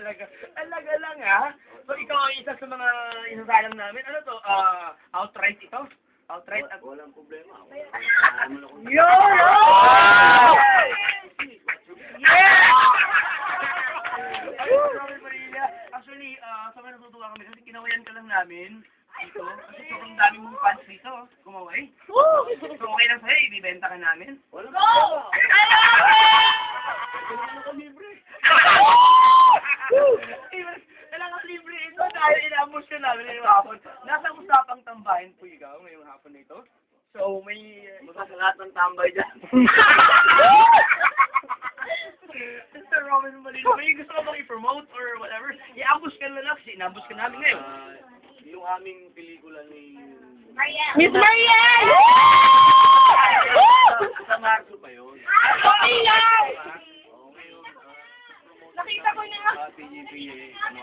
Alaga lang, ha? So, ikaw ang isa sa mga isasalang namin. Ano to? Outright ito? Outright at... Walang problema. Yo! Actually, sobrang natutuwa kami kasi kinawayan ka lang namin dito. Kasi sobrang dami mong fans dito. Kumaway. So, okay lang sa'yo, ibibenta ka namin. Walang problema. Kailangan libre ito dahil inaambos ka namin ngayong hapon. Nasa usapang tambahin po ikaw ngayong hapon na ito. So, may... Magkakalat ng tambay dyan. Mr. Robin Malino, may gusto ka bang i-promote or whatever? I-ambush ka na lang kasi inambush ka namin ngayon. Yung aming pelikula ni... Miss Mariel! Sa Marso pa yun. Okay lang! Oo, ngayon. Nakita ko na. PGPA, ano,